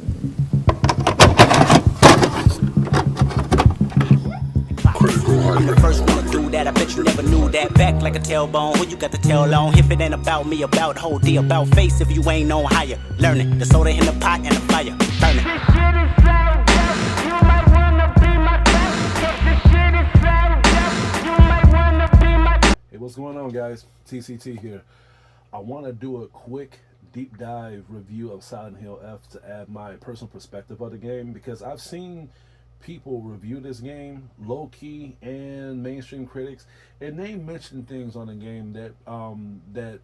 I'm the first one to do that. I bet you never knew that. Back like a tailbone. Who you got the tail on? If it ain't about me, about whole D, about face. If you ain't on higher, learn it. The soda in the pot and the fire, burn it. This shit is so dope. You might wanna be my guest. This shit is so dope. You might wanna be my. Hey, what's going on, guys? TCT here. I want to do a quick deep dive review of Silent Hill F to add my personal perspective of the game, because I've seen people review this game, low key and mainstream critics, and they mention things on the game that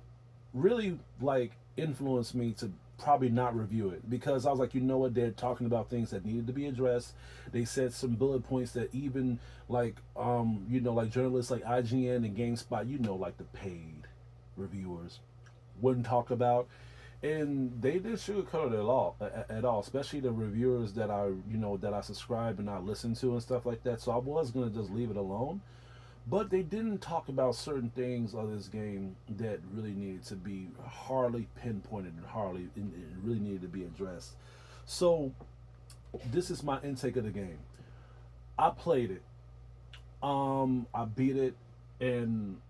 really like influenced me to probably not review it, because I was like, you know what, they're talking about things that needed to be addressed. They said some bullet points that even like like journalists like IGN and GameSpot, like the paid reviewers wouldn't talk about, and they didn't sugarcoat it at all, especially the reviewers that I subscribe and I listen to and stuff like that. So I was gonna just leave it alone, but they didn't talk about certain things of this game that really needed to be hardly pinpointed and really needed to be addressed. So this is my intake of the game. I played it, I beat it, and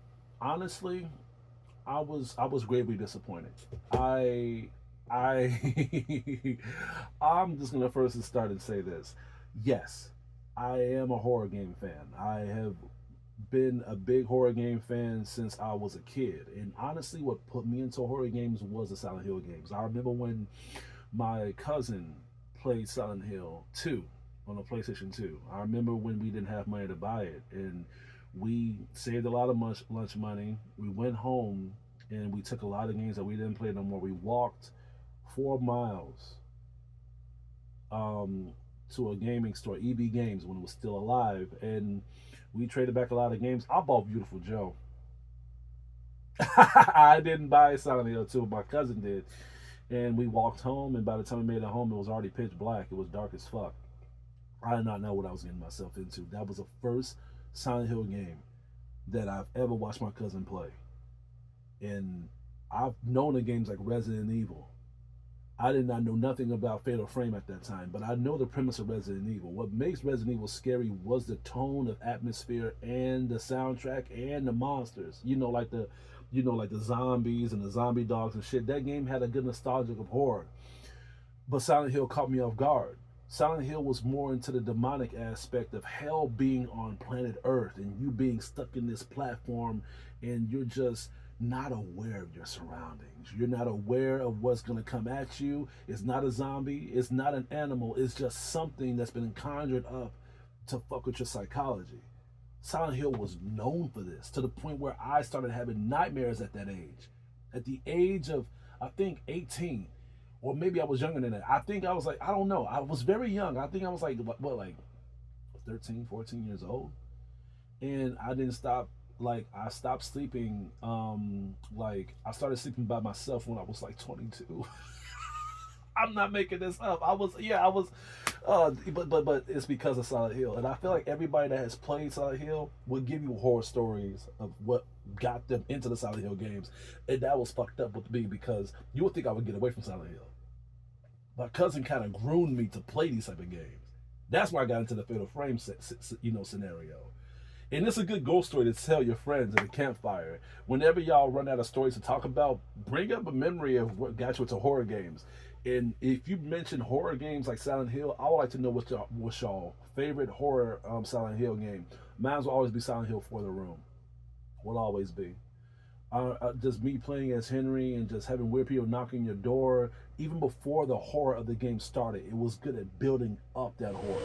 honestly, I was gravely disappointed. I I'm just gonna first start and say this. Yes, I am a horror game fan. I have been a big horror game fan since I was a kid. And honestly, what put me into horror games was the Silent Hill games. I remember when my cousin played Silent Hill 2 on the PlayStation 2. I remember when we didn't have money to buy it, and we saved a lot of lunch money. We went home and we took a lot of games that we didn't play no more. We walked 4 miles to a gaming store, EB Games, when it was still alive, and we traded back a lot of games. I bought Beautiful Joe. I didn't buy Silent Hill 2, my cousin did. And we walked home, and by the time we made it home, it was already pitch black. It was dark as fuck. I did not know what I was getting myself into. That was the first Silent Hill game that I've ever watched my cousin play. And I've known the games like Resident Evil. I did not know nothing about Fatal Frame at that time, but I know the premise of Resident Evil. What makes Resident Evil scary was the tone of atmosphere and the soundtrack and the monsters. Like the zombies and the zombie dogs and shit. That game had a good nostalgic of horror. But Silent Hill caught me off guard. Silent Hill was more into the demonic aspect of hell being on planet Earth and you being stuck in this platform, and you're just not aware of your surroundings. You're not aware of what's going to come at you. It's not a zombie. It's not an animal. It's just something that's been conjured up to fuck with your psychology. Silent Hill was known for this, to the point where I started having nightmares at that age. At the age of, I think, 18. Or maybe I was younger than that. I think I was like, I don't know. I was very young. I think I was like, like 13, 14 years old. And I didn't stop. Like, I stopped sleeping. I started sleeping by myself when I was like 22. I'm not making this up. I was. But it's because of Silent Hill. And I feel like everybody that has played Silent Hill will give you horror stories of what got them into the Silent Hill games. And that was fucked up with me, because you would think I would get away from Silent Hill. My cousin kind of groomed me to play these type of games. That's why I got into the Fatal Frame scenario. And it's a good ghost story to tell your friends at a campfire. Whenever y'all run out of stories to talk about, bring up a memory of what got you into horror games. And if you mention horror games like Silent Hill, I would like to know what's y'all favorite horror Silent Hill game. Mine will always be Silent Hill For the Room. Will always be. Just me playing as Henry and just having weird people knocking your door. Even before the horror of the game started, it was good at building up that horror.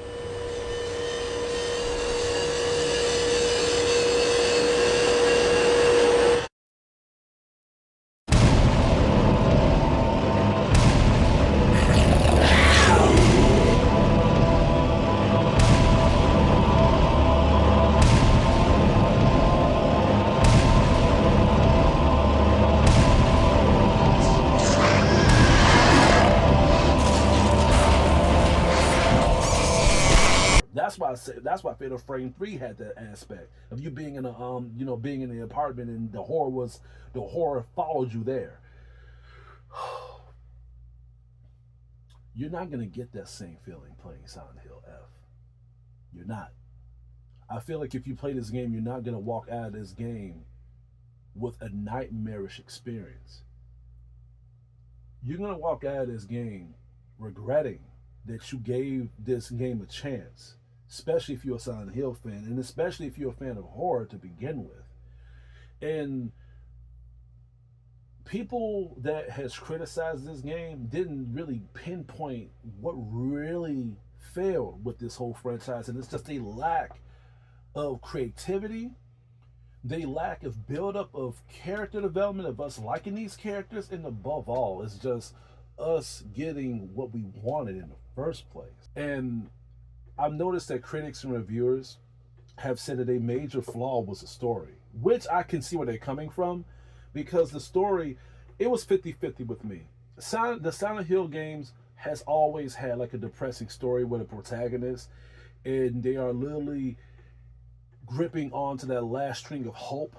That's why Fatal Frame 3 had that aspect of you being in being in the apartment, and the horror followed you there. You're not going to get that same feeling playing Silent Hill F. You're not. I feel like if you play this game, you're not going to walk out of this game with a nightmarish experience. You're going to walk out of this game regretting that you gave this game a chance, especially if you're a Silent Hill fan, and especially if you're a fan of horror to begin with. And people that has criticized this game didn't really pinpoint what really failed with this whole franchise, and it's just a lack of creativity, the lack of build-up of character development, of us liking these characters, and above all, it's just us getting what we wanted in the first place. And I've noticed that critics and reviewers have said that a major flaw was the story, which I can see where they're coming from, because the story, it was 50-50 with me. The Silent Hill games has always had like a depressing story with a protagonist, and they are literally gripping onto that last string of hope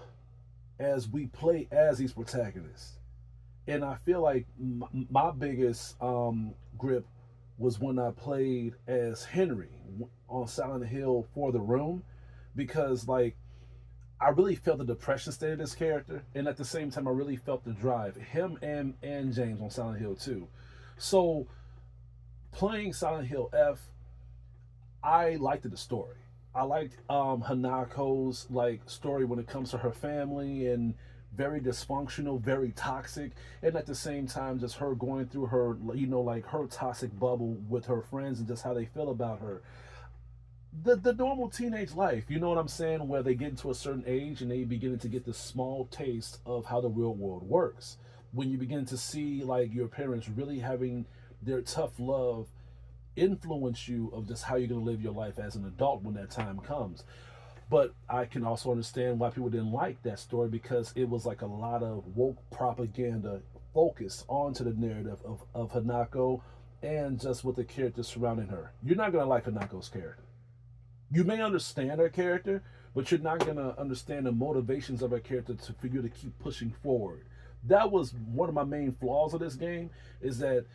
as we play as these protagonists. And I feel like my biggest grip was when I played as Henry on Silent Hill For the Room, because like I really felt the depression state of this character, and at the same time I really felt the drive. Him and James on Silent Hill 2. So playing Silent Hill F, I liked the story. I liked Hanako's like story when it comes to her family, and very dysfunctional, very toxic, and at the same time just her going through her, you know, like her toxic bubble with her friends and just how they feel about her. The normal teenage life, you know what I'm saying, where they get into a certain age and they begin to get this small taste of how the real world works. When you begin to see like your parents really having their tough love influence you of just how you're going to live your life as an adult when that time comes. But I can also understand why people didn't like that story, because it was like a lot of woke propaganda focused onto the narrative of Hanako and just with the characters surrounding her. You're not going to like Hanako's character. You may understand her character, but you're not going to understand the motivations of her character for you to keep pushing forward. That was one of my main flaws of this game, is that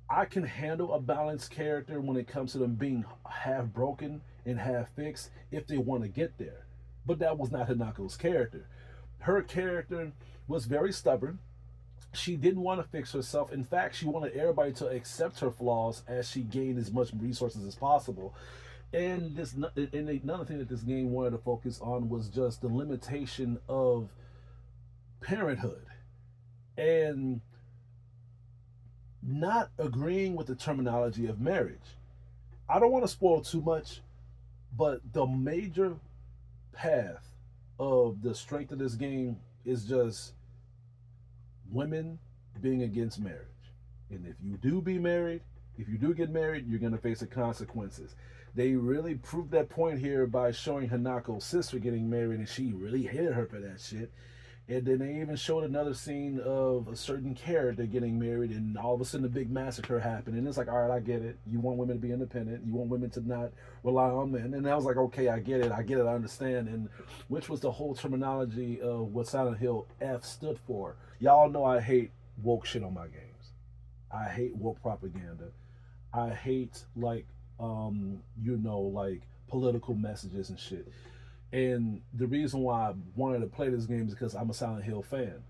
I can handle a balanced character when it comes to them being half broken and half fixed if they want to get there. But that was not Hanako's character. Her character was very stubborn. She didn't want to fix herself. In fact, she wanted everybody to accept her flaws as she gained as much resources as possible. And another thing that this game wanted to focus on was just the limitation of parenthood and not agreeing with the terminology of marriage. I don't want to spoil too much, but the major path of the strength of this game is just women being against marriage. And if you do get married, you're going to face the consequences. They really proved that point here by showing Hanako's sister getting married, and she really hated her for that shit. And then they even showed another scene of a certain character getting married, and all of a sudden a big massacre happened. And it's like, all right, I get it. You want women to be independent. You want women to not rely on men. And I was like, okay, I get it. I understand. And which was the whole terminology of what Silent Hill F stood for. Y'all know I hate woke shit on my games. I hate woke propaganda. I hate like like political messages and shit. And the reason why I wanted to play this game is because I'm a Silent Hill fan.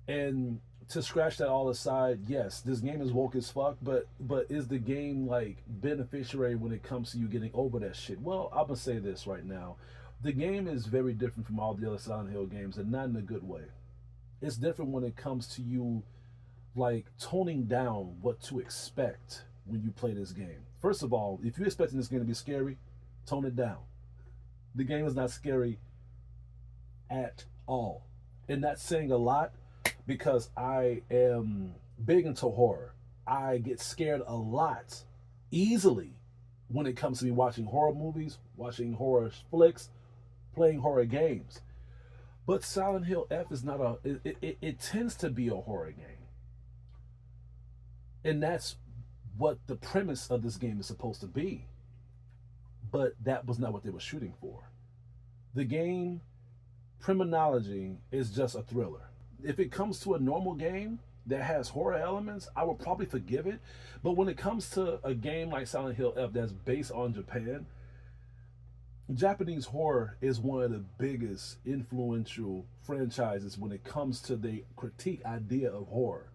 And to scratch that all aside, yes, this game is woke as fuck, but is the game like beneficiary when it comes to you getting over that shit? Well, I'm gonna say this right now. The game is very different from all the other Silent Hill games, and not in a good way. It's different when it comes to you like toning down what to expect when you play this game. First of all, if you're expecting this game to be scary, tone it down. The game is not scary at all. And that's saying a lot, because I am big into horror. I get scared a lot easily when it comes to me watching horror movies, watching horror flicks, playing horror games. But Silent Hill F is not it tends to be a horror game. And that's what the premise of this game is supposed to be. But that was not what they were shooting for. The game, criminology, is just a thriller. If it comes to a normal game, that has horror elements, I would probably forgive it. But when it comes to a game like Silent Hill F that's based on Japan, Japanese horror is one of the biggest influential franchises when it comes to the critique idea of horror.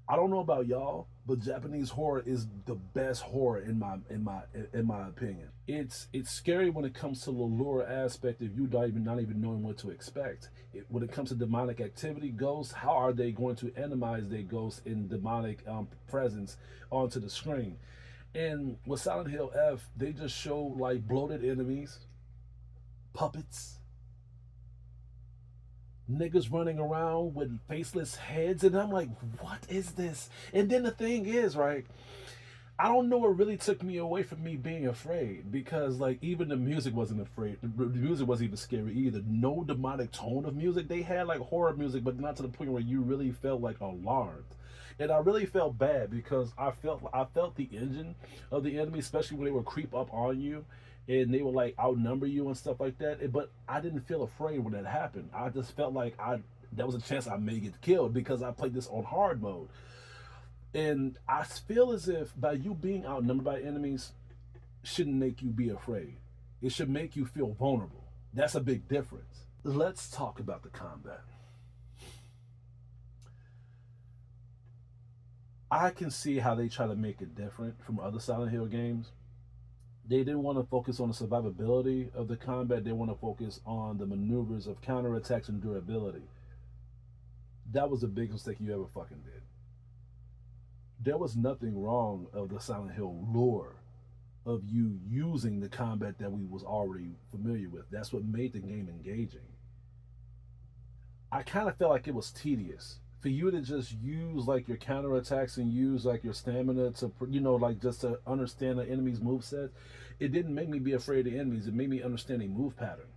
I don't know about y'all, but Japanese horror is the best horror in my opinion. It's scary when it comes to the lure aspect of you not even knowing what to expect. When it comes to demonic activity, ghosts, how are they going to animize their ghosts in demonic presence onto the screen? And with Silent Hill F, they just show like bloated enemies, puppets, niggas running around with faceless heads, and I'm like, what is this? And then the thing is, right, I don't know what really took me away from me being afraid, because like even the music wasn't afraid. The music wasn't even scary either. No demonic tone of music. They had like horror music, but not to the point where you really felt like alarmed. And I really felt bad because I felt the engine of the enemy, especially when they would creep up on you and they would like outnumber you and stuff like that. But I didn't feel afraid when that happened. I just felt like there was a chance I may get killed because I played this on hard mode. And I feel as if by you being outnumbered by enemies shouldn't make you be afraid. It should make you feel vulnerable. That's a big difference. Let's talk about the combat. I can see how they try to make it different from other Silent Hill games. They didn't want to focus on the survivability of the combat. They want to focus on the maneuvers of counterattacks and durability. That was the biggest mistake you ever fucking did. There was nothing wrong of the Silent Hill lore of you using the combat that we was already familiar with. That's what made the game engaging. I kind of felt like it was tedious for you to just use like your counterattacks and use like your stamina to, like just to understand the enemy's moveset. It didn't make me be afraid of the enemies. It made me understand a move pattern.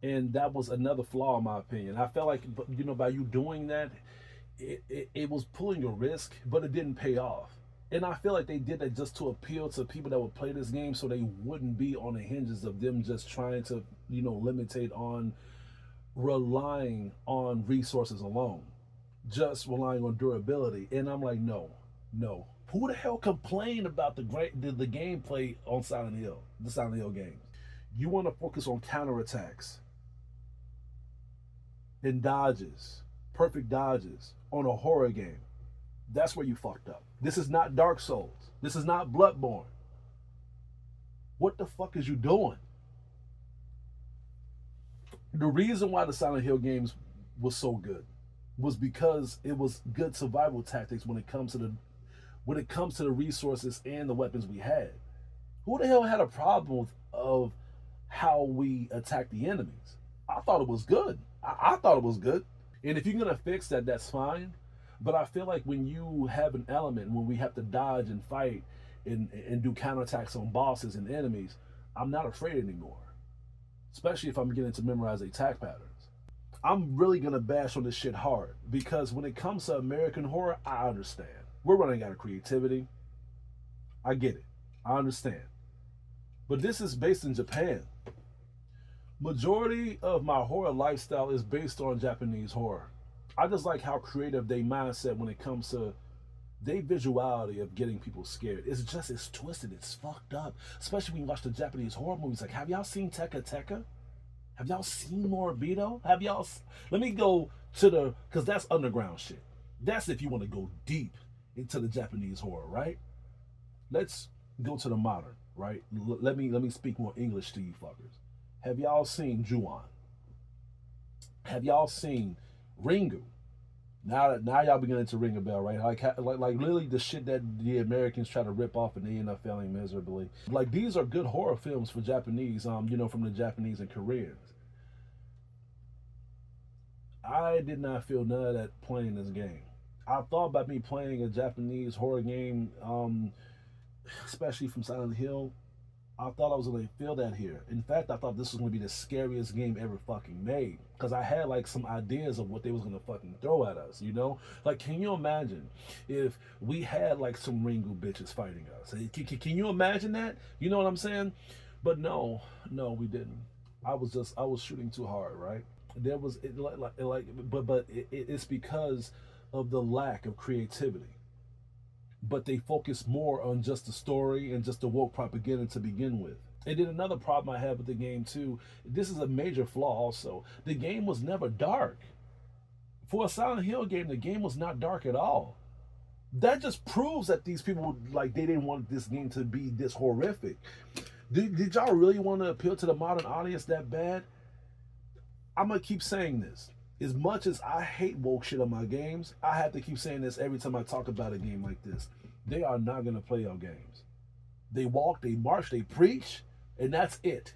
And that was another flaw in my opinion. I felt like, by you doing that, it was pulling a risk, but it didn't pay off. And I feel like they did that just to appeal to people that would play this game so they wouldn't be on the hinges of them just trying to, limitate on relying on resources alone, just relying on durability. And I'm like, no. Who the hell complained about the gameplay on Silent Hill, the Silent Hill games? You want to focus on counterattacks and dodges, perfect dodges on a horror game. That's where you fucked up. This is not Dark Souls. This is not Bloodborne. What the fuck is you doing? The reason why the Silent Hill games was so good was because it was good survival tactics when it comes to the resources and the weapons we had. Who the hell had a problem of how we attack the enemies? I thought it was good. I thought it was good. And if you're gonna fix that, that's fine. But I feel like when you have an element when we have to dodge and fight and do counterattacks on bosses and enemies, I'm not afraid anymore. Especially if I'm getting to memorize attack patterns. I'm really gonna bash on this shit hard because when it comes to American horror, I understand. We're running out of creativity. I get it. I understand. But this is based in Japan. Majority of my horror lifestyle is based on Japanese horror. I just like how creative they mindset when it comes to their visuality of getting people scared. It's twisted, it's fucked up. Especially when you watch the Japanese horror movies. Like, have y'all seen Tekka Tekka? Have y'all seen Morbido? Let me go to because that's underground shit. That's if you want to go deep into the Japanese horror, right? Let's go to the modern, right? Let me speak more English to you fuckers. Have y'all seen Ju-on? Have y'all seen Ringu? Now y'all beginning to ring a bell, right? Like literally the shit that the Americans try to rip off and they end up failing miserably. Like, these are good horror films for Japanese, from the Japanese and Koreans. I did not feel none of that playing this game. I thought about me playing a Japanese horror game, especially from Silent Hill. I thought I was going to feel that here. In fact, I thought this was going to be the scariest game ever fucking made. Because I had like some ideas of what they was going to fucking throw at us, Like, can you imagine if we had like some Ringu bitches fighting us? Can you imagine that? You know what I'm saying? But no, we didn't. I was shooting too hard, right? There was, it's because of the lack of creativity, but they focus more on just the story and just the woke propaganda to begin with. And then another problem I have with the game too, this is a major flaw also. The game was never dark. For a Silent Hill game, the game was not dark at all. That just proves that these people, like, they didn't want this game to be this horrific. Did y'all really want to appeal to the modern audience that bad? I'm gonna keep saying this. As much as I hate woke shit on my games, I have to keep saying this every time I talk about a game like this. They are not gonna play your games. They walk, they march, they preach, and that's it.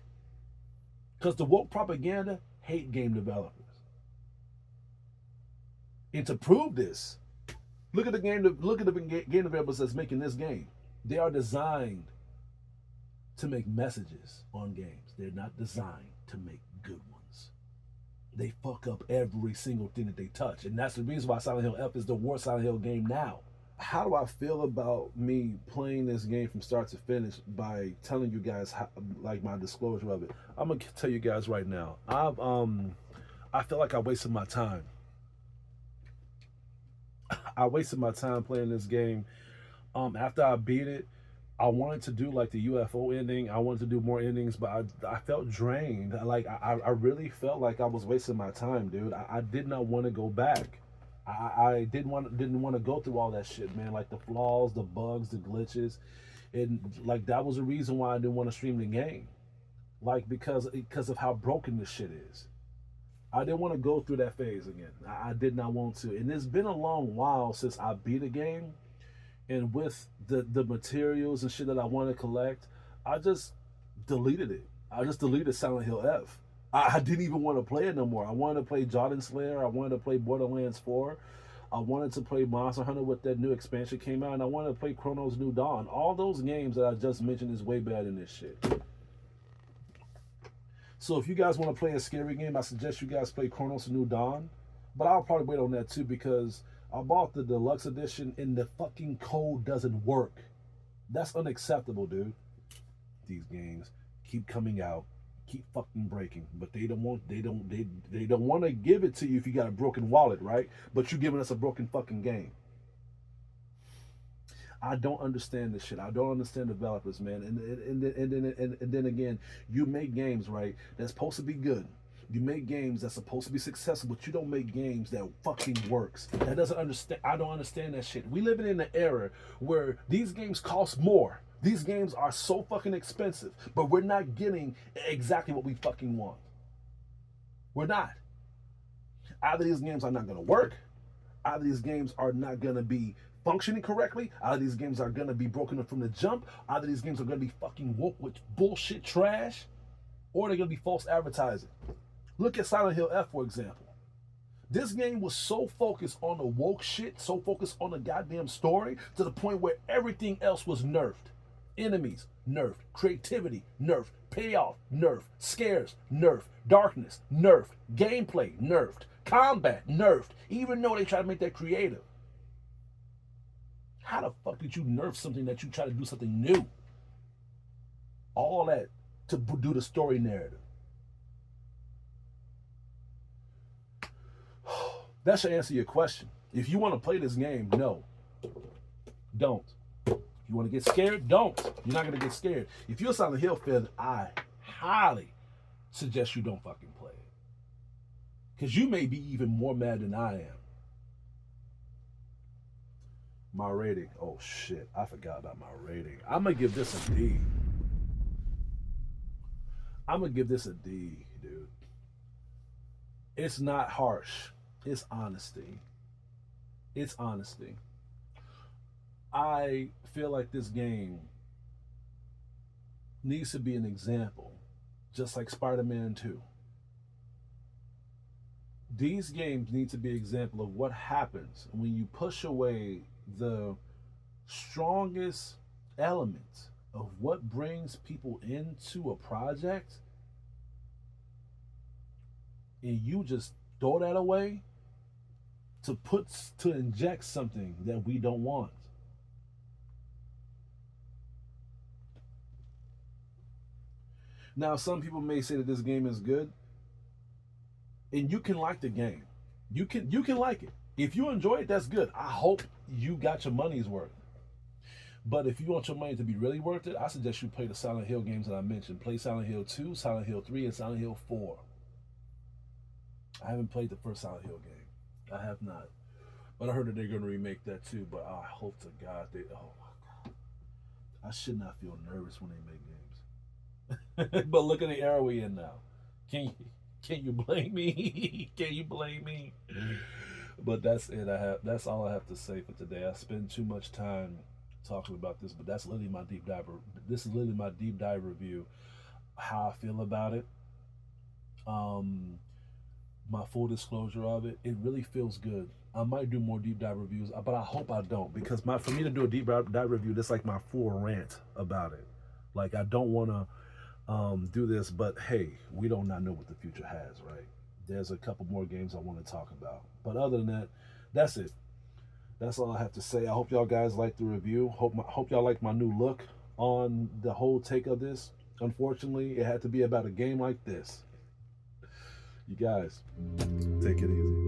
Because the woke propaganda hate game developers. And to prove this, look at the game developers that's making this game. They are designed to make messages on games. They're not designed to make good ones. They fuck up every single thing that they touch. And that's the reason why Silent Hill F is the worst Silent Hill game now. How do I feel about me playing this game from start to finish by telling you guys how, like, my disclosure of it? I'm gonna tell you guys right now. I feel like I wasted my time. I wasted my time playing this game. After I beat it, I wanted to do like the UFO ending. I wanted to do more endings, but I felt drained. Like I really felt like I was wasting my time, dude. I did not want to go back. I didn't want to go through all that shit, man. Like the flaws, the bugs, the glitches, and like that was the reason why I didn't want to stream the game. Like because of how broken this shit is. I didn't want to go through that phase again. I did not want to. And it's been a long while since I beat a game. And with the materials and shit that I want to collect, I just deleted it. I just deleted Silent Hill F. I didn't even want to play it no more. I wanted to play Jordan Slayer. I wanted to play Borderlands 4. I wanted to play Monster Hunter with that new expansion came out. And I wanted to play Chronos New Dawn. All those games that I just mentioned is way better than this shit. So if you guys want to play a scary game, I suggest you guys play Chronos New Dawn. But I'll probably wait on that too because I bought the deluxe edition and the fucking code doesn't work. That's unacceptable, dude. These games keep coming out, keep fucking breaking, but they don't want to give it to you if you got a broken wallet, right? But you're giving us a broken fucking game. I don't understand this shit. I don't understand developers, man. And then again, you make games, right? That's supposed to be good. You make games that's supposed to be successful, but you don't make games that fucking works. That doesn't understand. I don't understand that shit. We living in an era where these games cost more. These games are so fucking expensive, but we're not getting exactly what we fucking want. We're not. Either these games are not going to work. Either these games are not going to be functioning correctly. Either these games are going to be broken up from the jump. Either these games are going to be fucking woke with bullshit trash, or they're going to be false advertising. Look at Silent Hill F, for example. This game was so focused on the woke shit, so focused on the goddamn story, to the point where everything else was nerfed. Enemies, nerfed. Creativity, nerfed. Payoff, nerfed. Scares, nerfed. Darkness, nerfed. Gameplay, nerfed. Combat, nerfed. Even though they try to make that creative. How the fuck did you nerf something that you try to do something new? All that to do the story narrative. That should answer your question. If you want to play this game, no. Don't. If you want to get scared, don't. You're not going to get scared. If you're a Silent Hill fan, I highly suggest you don't fucking play it. Because you may be even more mad than I am. My rating. Oh, shit. I forgot about my rating. I'm going to give this a D. I'm going to give this a D, dude. It's not harsh. It's honesty. It's honesty. I feel like this game needs to be an example, just like Spider-Man 2. These games need to be an example of what happens when you push away the strongest element of what brings people into a project, and you just throw that away to inject something that we don't want. Now, some people may say that this game is good, and you can like the game. You can like it. If you enjoy it, that's good. I hope you got your money's worth. But if you want your money to be really worth it, I suggest you play the Silent Hill games that I mentioned. Play Silent Hill 2, Silent Hill 3, and Silent Hill 4. I haven't played the first Silent Hill game. I have not. But I heard that they're going to remake that too. But I hope to God they... Oh, my God. I should not feel nervous when they make games. But look at the era we in now. Can you blame me? Can you blame me? But that's it. That's all I have to say for today. I spend too much time talking about this, but that's literally my deep dive. This is literally my deep dive review. How I feel about it. My full disclosure of it. It really feels good. I might do more deep dive reviews, but I hope I don't, because for me to do a deep dive review, that's like my full rant about it. Like, I don't want to do this, but hey, we do not know what the future has, right? There's a couple more games I want to talk about, but other than that, that's it. That's all I have to say. I hope y'all guys like the review. Hope y'all like my new look on the whole take of this. Unfortunately, it had to be about a game like this. You guys, take it easy.